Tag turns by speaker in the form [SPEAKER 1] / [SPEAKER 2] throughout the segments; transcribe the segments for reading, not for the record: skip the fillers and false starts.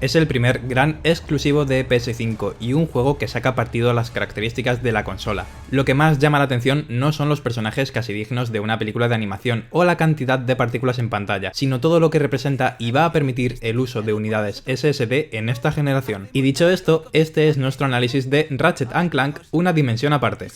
[SPEAKER 1] Es el primer gran exclusivo de PS5 y un juego que saca partido a las características de la consola. Lo que más llama la atención no son los personajes casi dignos de una película de animación o la cantidad de partículas en pantalla, sino todo lo que representa y va a permitir el uso de unidades SSD en esta generación. Y dicho esto, este es nuestro análisis de Ratchet & Clank, una dimensión aparte.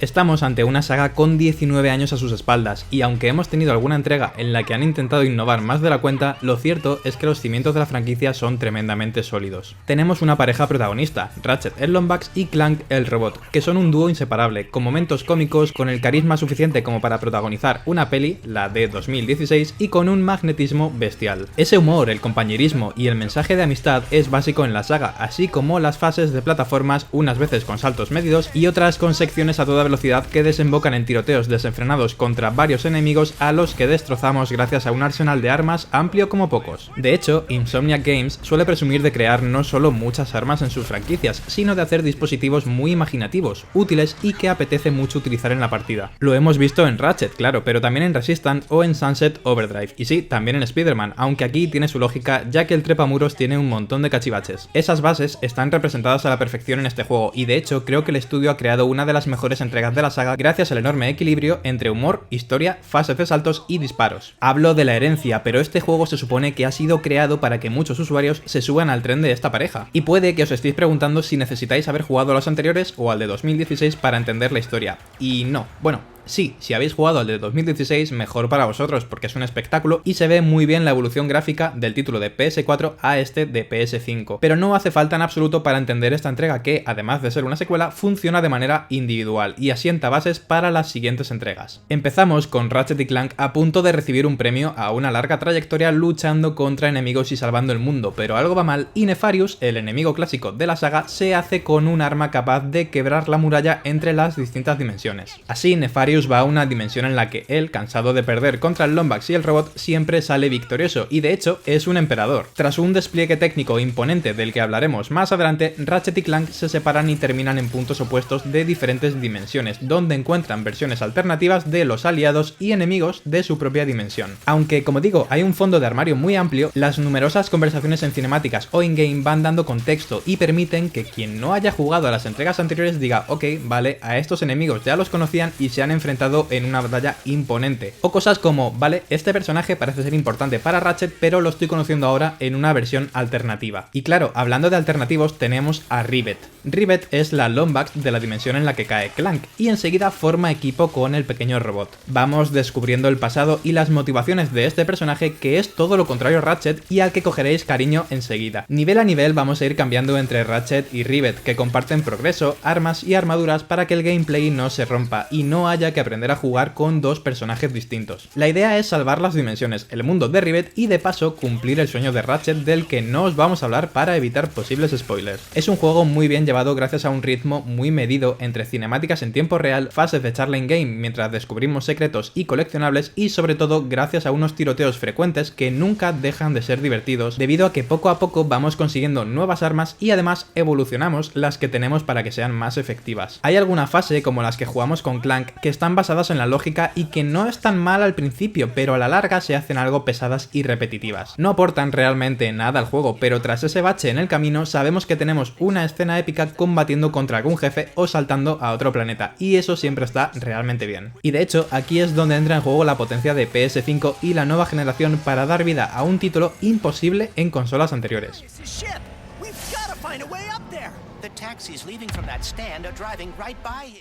[SPEAKER 1] Estamos ante una saga con 19 años a sus espaldas, y aunque hemos tenido alguna entrega en la que han intentado innovar más de la cuenta, lo cierto es que los cimientos de la franquicia son tremendamente sólidos. Tenemos una pareja protagonista, Ratchet el Lombax y Clank el Robot, que son un dúo inseparable, con momentos cómicos, con el carisma suficiente como para protagonizar una peli, la de 2016, y con un magnetismo bestial. Ese humor, el compañerismo y el mensaje de amistad es básico en la saga, así como las fases de plataformas, unas veces con saltos medidos y otras con secciones a toda velocidad que desembocan en tiroteos desenfrenados contra varios enemigos a los que destrozamos gracias a un arsenal de armas amplio como pocos. De hecho, Insomniac Games suele presumir de crear no solo muchas armas en sus franquicias, sino de hacer dispositivos muy imaginativos, útiles y que apetece mucho utilizar en la partida. Lo hemos visto en Ratchet, claro, pero también en Resistance o en Sunset Overdrive, y sí, también en Spider-Man, aunque aquí tiene su lógica ya que el trepamuros tiene un montón de cachivaches. Esas bases están representadas a la perfección en este juego, y de hecho creo que el estudio ha creado una de las mejores entregas de la saga gracias al enorme equilibrio entre humor, historia, fases de saltos y disparos. Hablo de la herencia, pero este juego se supone que ha sido creado para que muchos usuarios se suban al tren de esta pareja. Y puede que os estéis preguntando si necesitáis haber jugado a los anteriores o al de 2016 para entender la historia. Y no, bueno. Sí, si habéis jugado al de 2016, mejor para vosotros, porque es un espectáculo y se ve muy bien la evolución gráfica del título de PS4 a este de PS5. Pero no hace falta en absoluto para entender esta entrega que, además de ser una secuela, funciona de manera individual y asienta bases para las siguientes entregas. Empezamos con Ratchet y Clank a punto de recibir un premio a una larga trayectoria luchando contra enemigos y salvando el mundo, pero algo va mal y Nefarious, el enemigo clásico de la saga, se hace con un arma capaz de quebrar la muralla entre las distintas dimensiones. Así, Nefarious va a una dimensión en la que él, cansado de perder contra el Lombax y el robot, siempre sale victorioso y de hecho es un emperador. Tras un despliegue técnico imponente del que hablaremos más adelante, Ratchet y Clank se separan y terminan en puntos opuestos de diferentes dimensiones, donde encuentran versiones alternativas de los aliados y enemigos de su propia dimensión. Aunque, como digo, hay un fondo de armario muy amplio, las numerosas conversaciones en cinemáticas o in-game van dando contexto y permiten que quien no haya jugado a las entregas anteriores diga, ok, vale, a estos enemigos ya los conocían y se han enfrentado en una batalla imponente. O cosas como, vale, este personaje parece ser importante para Ratchet, pero lo estoy conociendo ahora en una versión alternativa. Y claro, hablando de alternativos, tenemos a Rivet. Rivet es la Lombax de la dimensión en la que cae Clank, y enseguida forma equipo con el pequeño robot. Vamos descubriendo el pasado y las motivaciones de este personaje, que es todo lo contrario a Ratchet y al que cogeréis cariño enseguida. Nivel a nivel vamos a ir cambiando entre Ratchet y Rivet, que comparten progreso, armas y armaduras para que el gameplay no se rompa y no haya que aprender a jugar con dos personajes distintos. La idea es salvar las dimensiones, el mundo de Rivet y de paso cumplir el sueño de Ratchet, del que no os vamos a hablar para evitar posibles spoilers. Es un juego muy bien llevado gracias a un ritmo muy medido entre cinemáticas en tiempo real, fases de charla in-game mientras descubrimos secretos y coleccionables y sobre todo gracias a unos tiroteos frecuentes que nunca dejan de ser divertidos debido a que poco a poco vamos consiguiendo nuevas armas y además evolucionamos las que tenemos para que sean más efectivas. Hay alguna fase como las que jugamos con Clank que están basadas en la lógica y que no están mal al principio, pero a la larga se hacen algo pesadas y repetitivas. No aportan realmente nada al juego, pero tras ese bache en el camino sabemos que tenemos una escena épica combatiendo contra algún jefe o saltando a otro planeta, y eso siempre está realmente bien. Y de hecho, aquí es donde entra en juego la potencia de PS5 y la nueva generación para dar vida a un título imposible en consolas anteriores.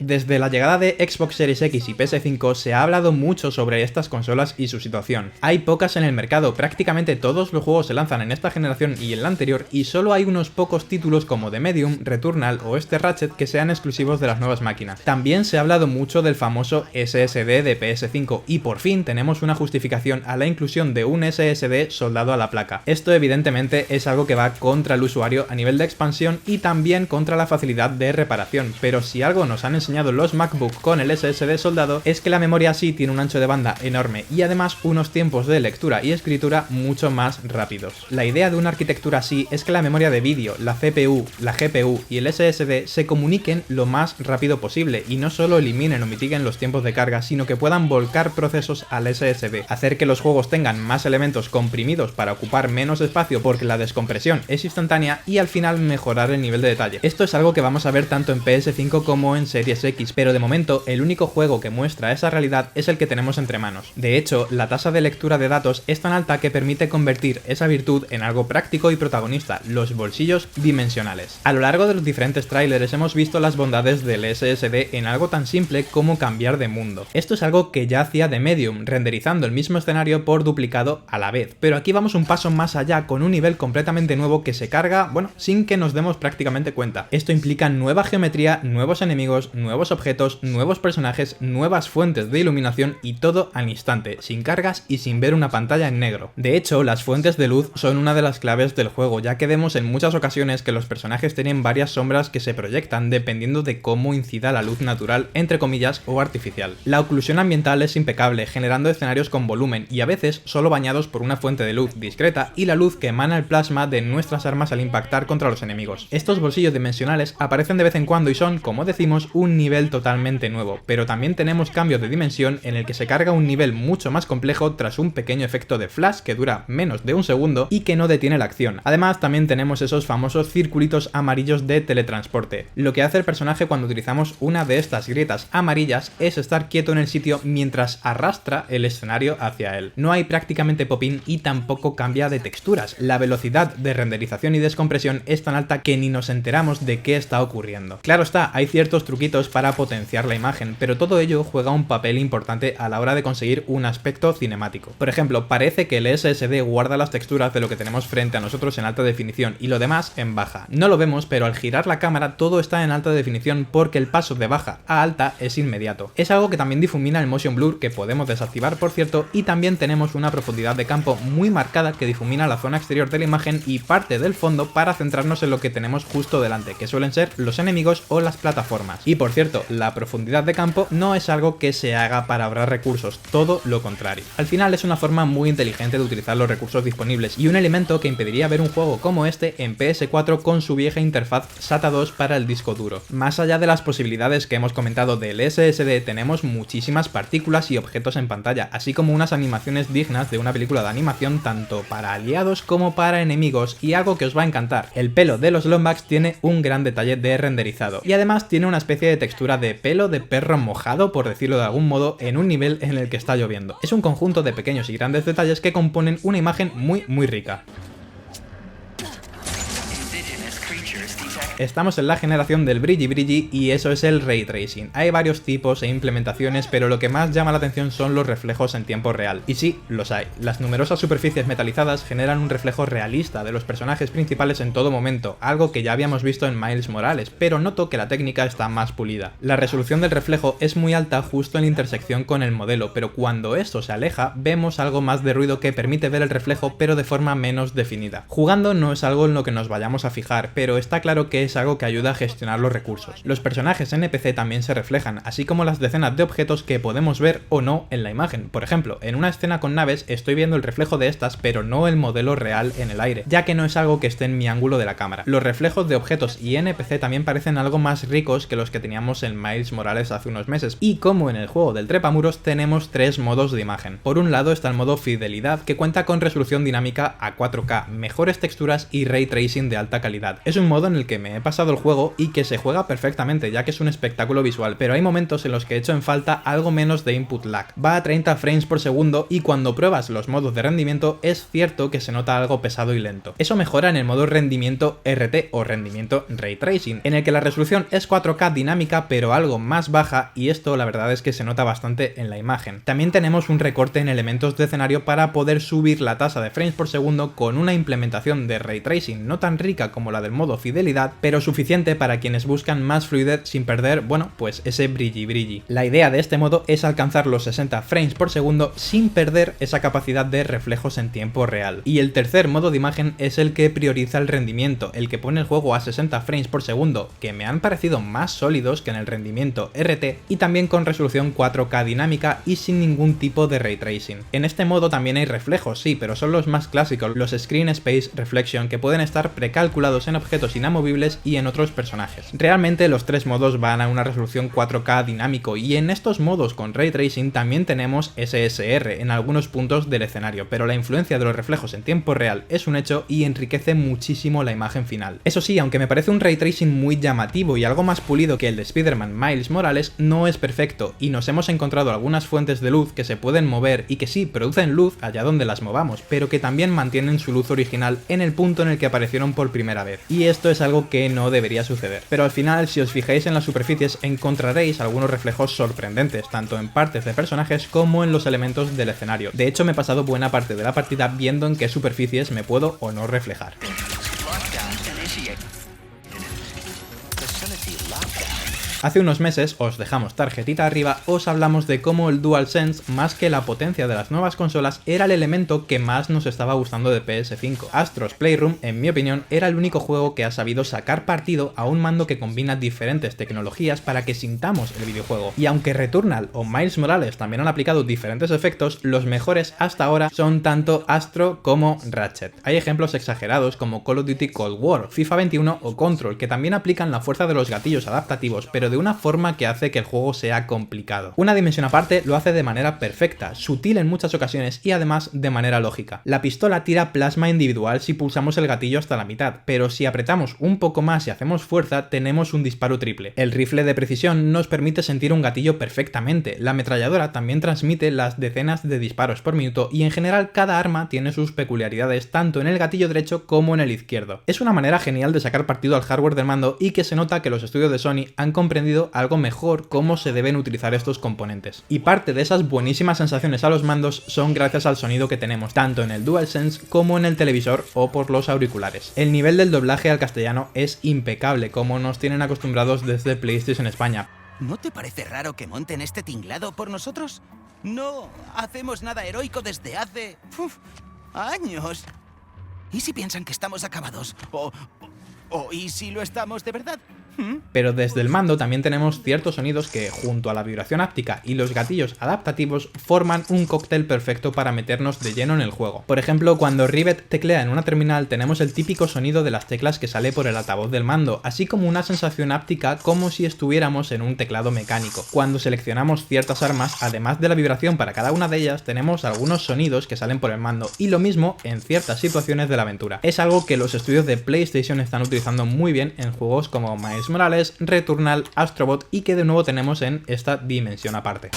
[SPEAKER 1] Desde la llegada de Xbox Series X y PS5 se ha hablado mucho sobre estas consolas y su situación. Hay pocas en el mercado, prácticamente todos los juegos se lanzan en esta generación y en la anterior, y solo hay unos pocos títulos como The Medium, Returnal o este Ratchet que sean exclusivos de las nuevas máquinas. También se ha hablado mucho del famoso SSD de PS5 y por fin tenemos una justificación a la inclusión de un SSD soldado a la placa. Esto evidentemente es algo que va contra el usuario a nivel de expansión y también contra la la facilidad de reparación, pero si algo nos han enseñado los MacBook con el SSD soldado es que la memoria sí tiene un ancho de banda enorme y además unos tiempos de lectura y escritura mucho más rápidos. La idea de una arquitectura así es que la memoria de vídeo, la CPU, la GPU y el SSD se comuniquen lo más rápido posible y no solo eliminen o mitiguen los tiempos de carga, sino que puedan volcar procesos al SSD, hacer que los juegos tengan más elementos comprimidos para ocupar menos espacio porque la descompresión es instantánea y al final mejorar el nivel de detalle. Esto es algo que vamos a ver tanto en PS5 como en Series X, pero de momento el único juego que muestra esa realidad es el que tenemos entre manos. De hecho, la tasa de lectura de datos es tan alta que permite convertir esa virtud en algo práctico y protagonista, los bolsillos dimensionales. A lo largo de los diferentes trailers hemos visto las bondades del SSD en algo tan simple como cambiar de mundo. Esto es algo que ya hacía The Medium, renderizando el mismo escenario por duplicado a la vez, pero aquí vamos un paso más allá con un nivel completamente nuevo que se carga, bueno, sin que nos demos prácticamente cuenta. Esto implica nueva geometría, nuevos enemigos, nuevos objetos, nuevos personajes, nuevas fuentes de iluminación y todo al instante, sin cargas y sin ver una pantalla en negro. De hecho, las fuentes de luz son una de las claves del juego, ya que vemos en muchas ocasiones que los personajes tienen varias sombras que se proyectan dependiendo de cómo incida la luz natural, entre comillas, o artificial. La oclusión ambiental es impecable, generando escenarios con volumen y a veces solo bañados por una fuente de luz discreta y la luz que emana el plasma de nuestras armas al impactar contra los enemigos. Estos bolsillos dimensionales aparecen de vez en cuando y son, como decimos, un nivel totalmente nuevo, pero también tenemos cambios de dimensión en el que se carga un nivel mucho más complejo tras un pequeño efecto de flash que dura menos de un segundo y que no detiene la acción. Además, también tenemos esos famosos circulitos amarillos de teletransporte. Lo que hace el personaje cuando utilizamos una de estas grietas amarillas es estar quieto en el sitio mientras arrastra el escenario hacia él. No hay prácticamente pop-in y tampoco cambia de texturas. La velocidad de renderización y descompresión es tan alta que ni nos enteramos de qué está ocurriendo. Claro está, hay ciertos truquitos para potenciar la imagen, pero todo ello juega un papel importante a la hora de conseguir un aspecto cinemático. Por ejemplo, parece que el SSD guarda las texturas de lo que tenemos frente a nosotros en alta definición y lo demás en baja. No lo vemos, pero al girar la cámara todo está en alta definición porque el paso de baja a alta es inmediato. Es algo que también difumina el motion blur, que podemos desactivar por cierto, y también tenemos una profundidad de campo muy marcada que difumina la zona exterior de la imagen y parte del fondo para centrarnos en lo que tenemos justo delante, que suelen ser los enemigos o las plataformas. Y por cierto, la profundidad de campo no es algo que se haga para ahorrar recursos, todo lo contrario. Al final es una forma muy inteligente de utilizar los recursos disponibles y un elemento que impediría ver un juego como este en PS4 con su vieja interfaz SATA 2 para el disco duro. Más allá de las posibilidades que hemos comentado del SSD, tenemos muchísimas partículas y objetos en pantalla, así como unas animaciones dignas de una película de animación tanto para aliados como para enemigos, y algo que os va a encantar: el pelo de los Lombax tiene un gran detalle de renderizado y además tiene una especie de textura de pelo de perro mojado, por decirlo de algún modo, en un nivel en el que está lloviendo. Es un conjunto de pequeños y grandes detalles que componen una imagen muy rica. Estamos en la generación del brilli y eso es el Ray Tracing. Hay varios tipos e implementaciones, pero lo que más llama la atención son los reflejos en tiempo real. Y sí, los hay. Las numerosas superficies metalizadas generan un reflejo realista de los personajes principales en todo momento, algo que ya habíamos visto en Miles Morales, pero noto que la técnica está más pulida. La resolución del reflejo es muy alta justo en la intersección con el modelo, pero cuando esto se aleja, vemos algo más de ruido que permite ver el reflejo, pero de forma menos definida. Jugando no es algo en lo que nos vayamos a fijar, pero está claro que es algo que ayuda a gestionar los recursos. Los personajes NPC también se reflejan, así como las decenas de objetos que podemos ver o no en la imagen. Por ejemplo, en una escena con naves estoy viendo el reflejo de estas, pero no el modelo real en el aire, ya que no es algo que esté en mi ángulo de la cámara. Los reflejos de objetos y NPC también parecen algo más ricos que los que teníamos en Miles Morales hace unos meses, y como en el juego del trepamuros tenemos tres modos de imagen. Por un lado está el modo fidelidad, que cuenta con resolución dinámica a 4K, mejores texturas y ray tracing de alta calidad. Es un modo en el que me he pasado el juego y que se juega perfectamente, ya que es un espectáculo visual, pero hay momentos en los que echo en falta algo menos de input lag. Va a 30 frames por segundo y cuando pruebas los modos de rendimiento es cierto que se nota algo pesado y lento. Eso mejora en el modo rendimiento RT o rendimiento Ray Tracing, en el que la resolución es 4K dinámica pero algo más baja, y esto la verdad es que se nota bastante en la imagen. También tenemos un recorte en elementos de escenario para poder subir la tasa de frames por segundo con una implementación de Ray Tracing no tan rica como la del modo fidelidad, pero suficiente para quienes buscan más fluidez sin perder, bueno, pues ese brilli. La idea de este modo es alcanzar los 60 frames por segundo sin perder esa capacidad de reflejos en tiempo real. Y el tercer modo de imagen es el que prioriza el rendimiento, el que pone el juego a 60 frames por segundo, que me han parecido más sólidos que en el rendimiento RT, y también con resolución 4K dinámica y sin ningún tipo de ray tracing. En este modo también hay reflejos, sí, pero son los más clásicos, los Screen Space Reflection, que pueden estar precalculados en objetos inamovibles y en otros personajes. Realmente los tres modos van a una resolución 4K dinámico, y en estos modos con ray tracing también tenemos SSR en algunos puntos del escenario, pero la influencia de los reflejos en tiempo real es un hecho y enriquece muchísimo la imagen final. Eso sí, aunque me parece un ray tracing muy llamativo y algo más pulido que el de Spider-Man Miles Morales, no es perfecto, y nos hemos encontrado algunas fuentes de luz que se pueden mover y que sí producen luz allá donde las movamos, pero que también mantienen su luz original en el punto en el que aparecieron por primera vez, y esto es algo que no debería suceder. Pero al final, si os fijáis en las superficies, encontraréis algunos reflejos sorprendentes, tanto en partes de personajes como en los elementos del escenario. De hecho, me he pasado buena parte de la partida viendo en qué superficies me puedo o no reflejar. Hace unos meses, os dejamos tarjetita arriba, os hablamos de cómo el DualSense, más que la potencia de las nuevas consolas, era el elemento que más nos estaba gustando de PS5. Astro's Playroom, en mi opinión, era el único juego que ha sabido sacar partido a un mando que combina diferentes tecnologías para que sintamos el videojuego. Y aunque Returnal o Miles Morales también han aplicado diferentes efectos, los mejores hasta ahora son tanto Astro como Ratchet. Hay ejemplos exagerados como Call of Duty Cold War, FIFA 21 o Control, que también aplican la fuerza de los gatillos adaptativos, pero de una forma que hace que el juego sea complicado. Una dimensión aparte lo hace de manera perfecta, sutil en muchas ocasiones y además de manera lógica. La pistola tira plasma individual si pulsamos el gatillo hasta la mitad, pero si apretamos un poco más y hacemos fuerza, tenemos un disparo triple. El rifle de precisión nos permite sentir un gatillo perfectamente. La ametralladora también transmite las decenas de disparos por minuto y en general cada arma tiene sus peculiaridades tanto en el gatillo derecho como en el izquierdo. Es una manera genial de sacar partido al hardware del mando y que se nota que los estudios de Sony han comprendido algo mejor cómo se deben utilizar estos componentes. Y parte de esas buenísimas sensaciones a los mandos son gracias al sonido que tenemos tanto en el DualSense como en el televisor o por los auriculares. El nivel del doblaje al castellano es impecable, como nos tienen acostumbrados desde PlayStation España.
[SPEAKER 2] ¿No te parece raro que monten este tinglado por nosotros? No hacemos nada heroico desde hace... años. ¿Y si piensan que estamos acabados? ¿O y si lo estamos de verdad?
[SPEAKER 1] Pero desde el mando también tenemos ciertos sonidos que, junto a la vibración áptica y los gatillos adaptativos, forman un cóctel perfecto para meternos de lleno en el juego. Por ejemplo, cuando Rivet teclea en una terminal tenemos el típico sonido de las teclas que sale por el altavoz del mando, así como una sensación áptica como si estuviéramos en un teclado mecánico. Cuando seleccionamos ciertas armas, además de la vibración para cada una de ellas, tenemos algunos sonidos que salen por el mando, y lo mismo en ciertas situaciones de la aventura. Es algo que los estudios de PlayStation están utilizando muy bien en juegos como Miles Morales, Returnal, Astrobot y que de nuevo tenemos en esta dimensión aparte.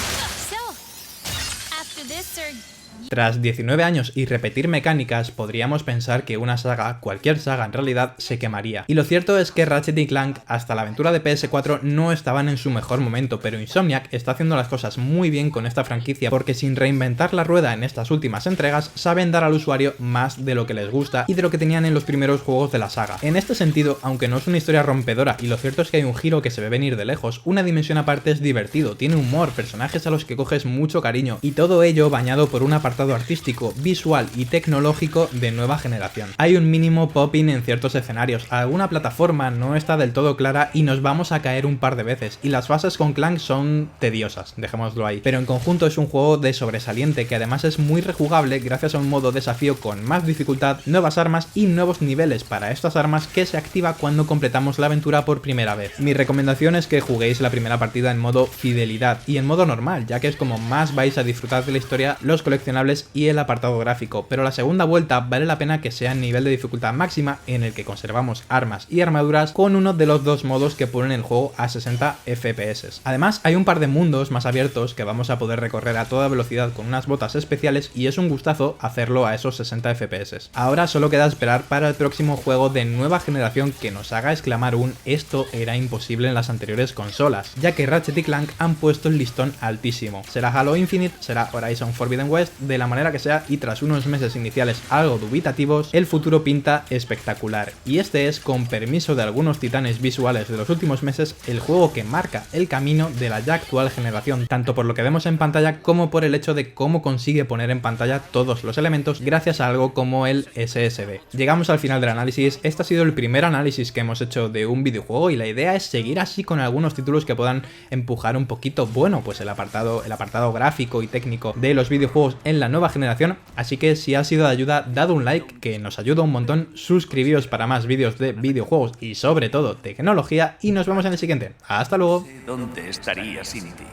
[SPEAKER 1] Tras 19 años y repetir mecánicas, podríamos pensar que una saga, cualquier saga en realidad, se quemaría. Y lo cierto es que Ratchet y Clank hasta la aventura de PS4 no estaban en su mejor momento, pero Insomniac está haciendo las cosas muy bien con esta franquicia porque sin reinventar la rueda en estas últimas entregas, saben dar al usuario más de lo que les gusta y de lo que tenían en los primeros juegos de la saga. En este sentido, aunque no es una historia rompedora y lo cierto es que hay un giro que se ve venir de lejos, una dimensión aparte es divertido, tiene humor, personajes a los que coges mucho cariño y todo ello bañado por una parte artístico, visual y tecnológico de nueva generación. Hay un mínimo popping en ciertos escenarios, alguna plataforma no está del todo clara y nos vamos a caer un par de veces, y las fases con Clank son tediosas, dejémoslo ahí, pero en conjunto es un juego de sobresaliente que además es muy rejugable gracias a un modo desafío con más dificultad, nuevas armas y nuevos niveles para estas armas que se activa cuando completamos la aventura por primera vez. Mi recomendación es que juguéis la primera partida en modo fidelidad y en modo normal, ya que es como más vais a disfrutar de la historia, los coleccionables y el apartado gráfico, pero la segunda vuelta vale la pena que sea en nivel de dificultad máxima en el que conservamos armas y armaduras con uno de los dos modos que ponen el juego a 60 FPS. Además hay un par de mundos más abiertos que vamos a poder recorrer a toda velocidad con unas botas especiales y es un gustazo hacerlo a esos 60 FPS. Ahora solo queda esperar para el próximo juego de nueva generación que nos haga exclamar un "esto era imposible en las anteriores consolas", ya que Ratchet y Clank han puesto el listón altísimo. ¿Será Halo Infinite? ¿Será Horizon Forbidden West? de la manera que sea, y tras unos meses iniciales algo dubitativos, el futuro pinta espectacular. Y este es, con permiso de algunos titanes visuales de los últimos meses, el juego que marca el camino de la ya actual generación, tanto por lo que vemos en pantalla como por el hecho de cómo consigue poner en pantalla todos los elementos gracias a algo como el SSD. Llegamos al final del análisis. Este ha sido el primer análisis que hemos hecho de un videojuego y la idea es seguir así con algunos títulos que puedan empujar un poquito, bueno, pues el apartado gráfico y técnico de los videojuegos en la nueva generación. Así que si ha sido de ayuda, dad un like, que nos ayuda un montón, suscribíos para más vídeos de videojuegos y sobre todo tecnología, y nos vemos en el siguiente. ¡Hasta luego!
[SPEAKER 3] ¿Dónde estaría sin ti?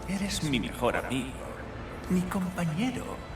[SPEAKER 3] Eres mi mejor amigo, mi compañero.